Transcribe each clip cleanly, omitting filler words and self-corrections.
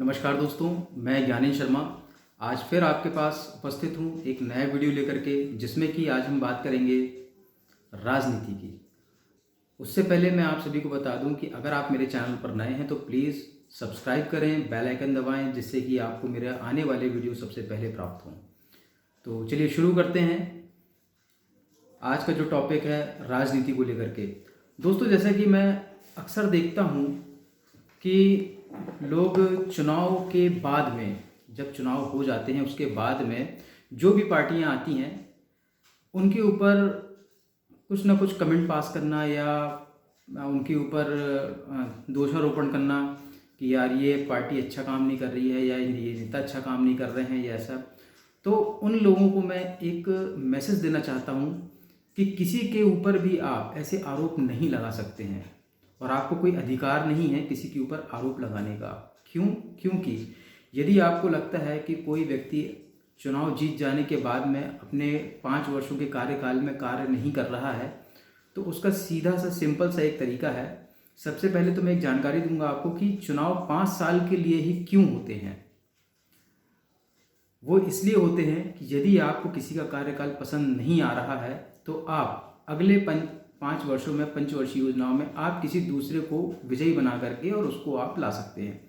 नमस्कार दोस्तों, मैं ज्ञानेश शर्मा आज फिर आपके पास उपस्थित हूँ एक नया वीडियो लेकर के, जिसमें कि आज हम बात करेंगे राजनीति की। उससे पहले मैं आप सभी को बता दूं कि अगर आप मेरे चैनल पर नए हैं तो प्लीज़ सब्सक्राइब करें, बेल आइकन दबाएं, जिससे कि आपको मेरे आने वाले वीडियो सबसे पहले प्राप्त हों। तो चलिए शुरू करते हैं। आज का जो टॉपिक है राजनीति को लेकर के। दोस्तों, जैसा कि मैं अक्सर देखता हूँ कि लोग चुनाव के बाद में, जब चुनाव हो जाते हैं उसके बाद में जो भी पार्टियां आती हैं उनके ऊपर कुछ ना कुछ कमेंट पास करना या उनके ऊपर दोषारोपण करना कि यार ये पार्टी अच्छा काम नहीं कर रही है या ये नेता अच्छा काम नहीं कर रहे हैं या ऐसा। तो उन लोगों को मैं एक मैसेज देना चाहता हूँ कि किसी के ऊपर भी आप ऐसे आरोप नहीं लगा सकते हैं और आपको कोई अधिकार नहीं है किसी के ऊपर आरोप लगाने का। क्योंकि यदि आपको लगता है कि कोई व्यक्ति चुनाव जीत जाने के बाद में अपने 5 वर्षों के कार्यकाल में कार्य नहीं कर रहा है, तो उसका सीधा सा सिंपल सा एक तरीका है। सबसे पहले तो मैं एक जानकारी दूंगा आपको कि चुनाव 5 साल के लिए ही क्यों होते हैं। वो इसलिए होते हैं कि यदि आपको किसी का कार्यकाल पसंद नहीं आ रहा है तो आप अगले 5 वर्षों में, पंचवर्षीय योजनाओं में आप किसी दूसरे को विजयी बना करके और उसको आप ला सकते हैं,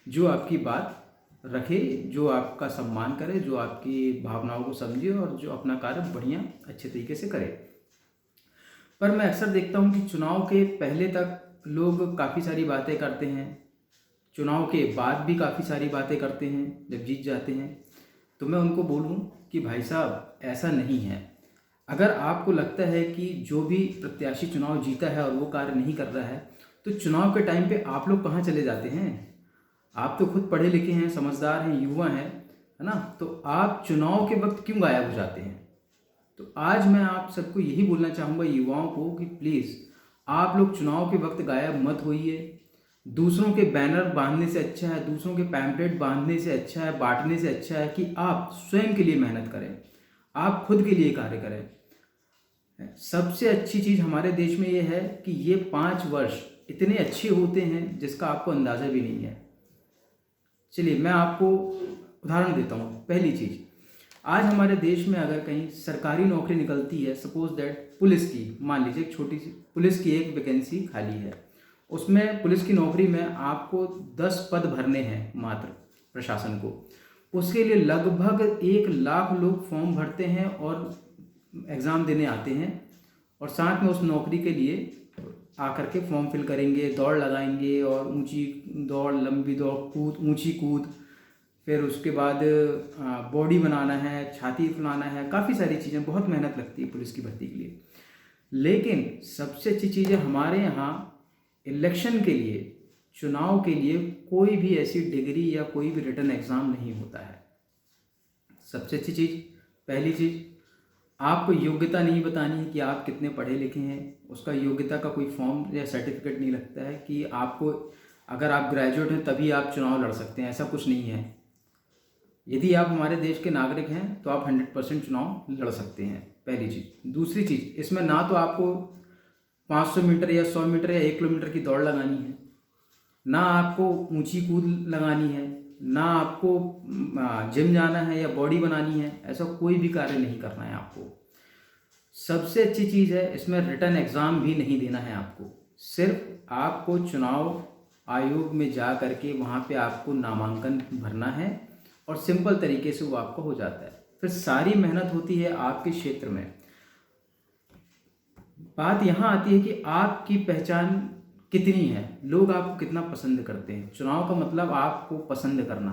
जो आपकी बात रखे, जो आपका सम्मान करे, जो आपकी भावनाओं को समझे और जो अपना कार्य बढ़िया अच्छे तरीके से करे। पर मैं अक्सर देखता हूँ कि चुनाव के पहले तक लोग काफ़ी सारी बातें करते हैं, चुनाव के बाद भी काफ़ी सारी बातें करते हैं जब जीत जाते हैं। तो मैं उनको बोलूँ कि भाई साहब, ऐसा नहीं है। अगर आपको लगता है कि जो भी प्रत्याशी चुनाव जीता है और वो कार्य नहीं कर रहा है, तो चुनाव के टाइम पे आप लोग कहाँ चले जाते हैं? आप तो खुद पढ़े लिखे हैं, समझदार हैं, युवा हैं, है ना? तो आप चुनाव के वक्त क्यों गायब हो जाते हैं? तो आज मैं आप सबको यही बोलना चाहूँगा, युवाओं को, कि प्लीज़ आप लोग चुनाव के वक्त गायब मत होइए। दूसरों के बैनर बांधने से अच्छा है, दूसरों के पैम्पलेट बांधने से अच्छा है, बांटने से अच्छा है कि आप स्वयं के लिए मेहनत करें, आप खुद के लिए कार्य करें। सबसे अच्छी चीज़ हमारे देश में ये है कि ये 5 वर्ष इतने अच्छे होते हैं जिसका आपको अंदाज़ा भी नहीं है। चलिए मैं आपको उदाहरण देता हूँ। पहली चीज़, आज हमारे देश में अगर कहीं सरकारी नौकरी निकलती है, सपोज दैट पुलिस की, मान लीजिए एक छोटी सी पुलिस की एक वैकेंसी खाली है, उसमें पुलिस की नौकरी में आपको 10 पद भरने हैं मात्र प्रशासन को। उसके लिए लगभग 1 लाख लोग फॉर्म भरते हैं और एग्ज़ाम देने आते हैं, और साथ में उस नौकरी के लिए आकर के फॉर्म फिल करेंगे, दौड़ लगाएंगे, और ऊंची दौड़, लंबी दौड़, कूद, ऊंची कूद, फिर उसके बाद बॉडी बनाना है, छाती फुलाना है, काफ़ी सारी चीज़ें, बहुत मेहनत लगती है पुलिस की भर्ती के लिए। लेकिन सबसे अच्छी चीज़ है हमारे यहाँ इलेक्शन के लिए, चुनाव के लिए कोई भी ऐसी डिग्री या कोई भी रिटन एग्ज़ाम नहीं होता है। सबसे अच्छी चीज़, पहली चीज़, आपको योग्यता नहीं बतानी है कि आप कितने पढ़े लिखे हैं, उसका योग्यता का कोई फॉर्म या सर्टिफिकेट नहीं लगता है कि आपको, अगर आप ग्रेजुएट हैं तभी आप चुनाव लड़ सकते हैं, ऐसा कुछ नहीं है। यदि आप हमारे देश के नागरिक हैं तो आप 100% चुनाव लड़ सकते हैं, पहली चीज़। दूसरी चीज़, इसमें ना तो आपको 500 मीटर या 100 मीटर या 1 किलोमीटर की दौड़ लगानी है, ना आपको ऊंची कूद लगानी है, ना आपको जिम जाना है या बॉडी बनानी है, ऐसा कोई भी कार्य नहीं करना है आपको। सबसे अच्छी चीज़ है, इसमें रिटन एग्ज़ाम भी नहीं देना है आपको। सिर्फ आपको चुनाव आयोग में जा करके वहाँ पे आपको नामांकन भरना है और सिंपल तरीके से वो आपका हो जाता है। फिर सारी मेहनत होती है आपके क्षेत्र में। बात यहाँ आती है कि आपकी पहचान कितनी है, लोग आपको कितना पसंद करते हैं। चुनाव का मतलब आपको पसंद करना,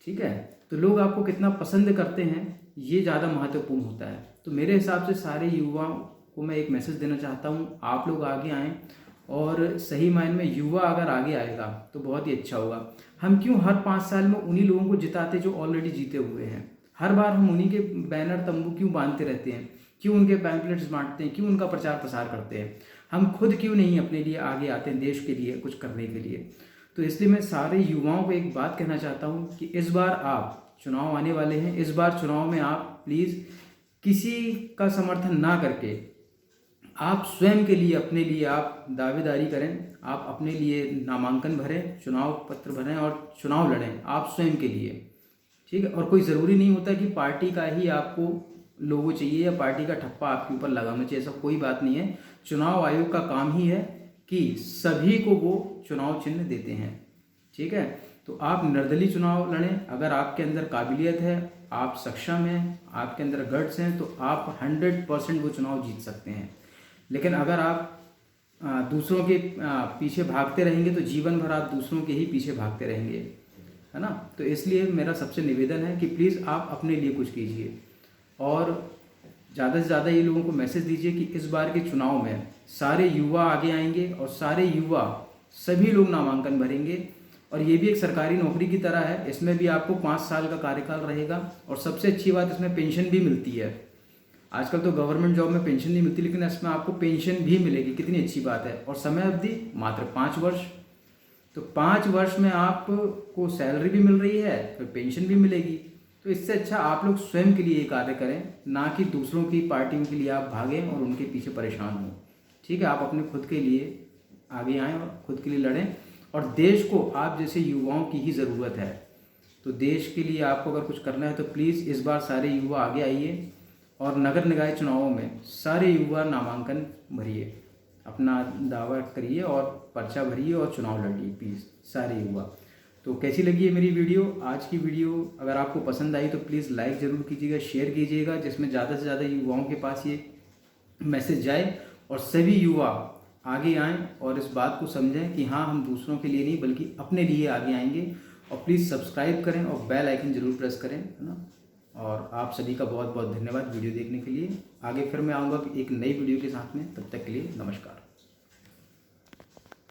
ठीक है? तो लोग आपको कितना पसंद करते हैं, ये ज़्यादा महत्वपूर्ण होता है। तो मेरे हिसाब से सारे युवाओं को मैं एक मैसेज देना चाहता हूँ, आप लोग आगे आएँ, और सही मायने में युवा अगर आगे आएगा तो बहुत ही अच्छा होगा। हम क्यों हर 5 साल में उन्हीं लोगों को जिताते जो ऑलरेडी जीते हुए हैं? हर बार हम उन्हीं के बैनर तंबू क्यों बांधते रहते हैं? क्यों उनके पैम्पलेट्स बांटते हैं? क्यों उनका प्रचार प्रसार करते हैं? हम खुद क्यों नहीं अपने लिए आगे आते हैं, देश के लिए कुछ करने के लिए? तो इसलिए मैं सारे युवाओं को एक बात कहना चाहता हूँ कि इस बार आप, चुनाव आने वाले हैं, इस बार चुनाव में आप प्लीज़ किसी का समर्थन ना करके आप स्वयं के लिए, अपने लिए आप दावेदारी करें, आप अपने लिए नामांकन भरें, चुनाव पत्र भरें और चुनाव लड़ें आप स्वयं के लिए। ठीक है, और कोई ज़रूरी नहीं होता कि पार्टी का ही आपको लोगो चाहिए या पार्टी का ठप्पा आपके ऊपर लगाना चाहिए, ऐसा कोई बात नहीं है। चुनाव आयोग का काम ही है कि सभी को वो चुनाव चिन्ह देते हैं। ठीक है, तो आप निर्दलीय चुनाव लड़ें। अगर आपके अंदर काबिलियत है, आप सक्षम हैं, आपके अंदर गट्स हैं, तो आप 100% वो चुनाव जीत सकते हैं। लेकिन अगर आप दूसरों के पीछे भागते रहेंगे तो जीवन भर आप दूसरों के ही पीछे भागते रहेंगे, है ना। तो इसलिए मेरा सबसे निवेदन है कि प्लीज़ आप अपने लिए कुछ कीजिए और ज़्यादा से ज़्यादा ये लोगों को मैसेज दीजिए कि इस बार के चुनाव में सारे युवा आगे आएंगे और सारे युवा सभी लोग नामांकन भरेंगे। और ये भी एक सरकारी नौकरी की तरह है, इसमें भी आपको 5 साल का कार्यकाल रहेगा और सबसे अच्छी बात इसमें पेंशन भी मिलती है। आजकल तो गवर्नमेंट जॉब में पेंशन नहीं मिलती, लेकिन इसमें आपको पेंशन भी मिलेगी, कितनी अच्छी बात है। और समय अवधि मात्र 5 वर्ष, तो 5 वर्ष में आपको सैलरी भी मिल रही है, फिर पेंशन भी मिलेगी। तो इससे अच्छा आप लोग स्वयं के लिए कार्य करें, ना कि दूसरों की पार्टियों के लिए आप भागें और उनके पीछे परेशान हों। ठीक है, आप अपने खुद के लिए आगे आएँ और खुद के लिए लड़ें। और देश को आप जैसे युवाओं की ही ज़रूरत है, तो देश के लिए आपको अगर कुछ करना है तो प्लीज़ इस बार सारे युवा आगे आइए और नगर निकाय चुनावों में सारे युवा नामांकन भरिए, अपना दावा करिए और पर्चा भरिए और चुनाव लड़िए प्लीज़ सारे युवा। तो कैसी लगी है मेरी वीडियो? आज की वीडियो अगर आपको पसंद आई तो प्लीज़ लाइक ज़रूर कीजिएगा, शेयर कीजिएगा, जिसमें ज़्यादा से ज़्यादा युवाओं के पास ये मैसेज जाए और सभी युवा आगे आएँ और इस बात को समझें कि हाँ, हम दूसरों के लिए नहीं बल्कि अपने लिए आगे आएंगे। और प्लीज़ सब्सक्राइब करें और बेल आइकन ज़रूर प्रेस करें, है ना। और आप सभी का बहुत बहुत धन्यवाद वीडियो देखने के लिए। आगे फिर मैं आऊँगा एक नई वीडियो के साथ में, तब तक के लिए नमस्कार।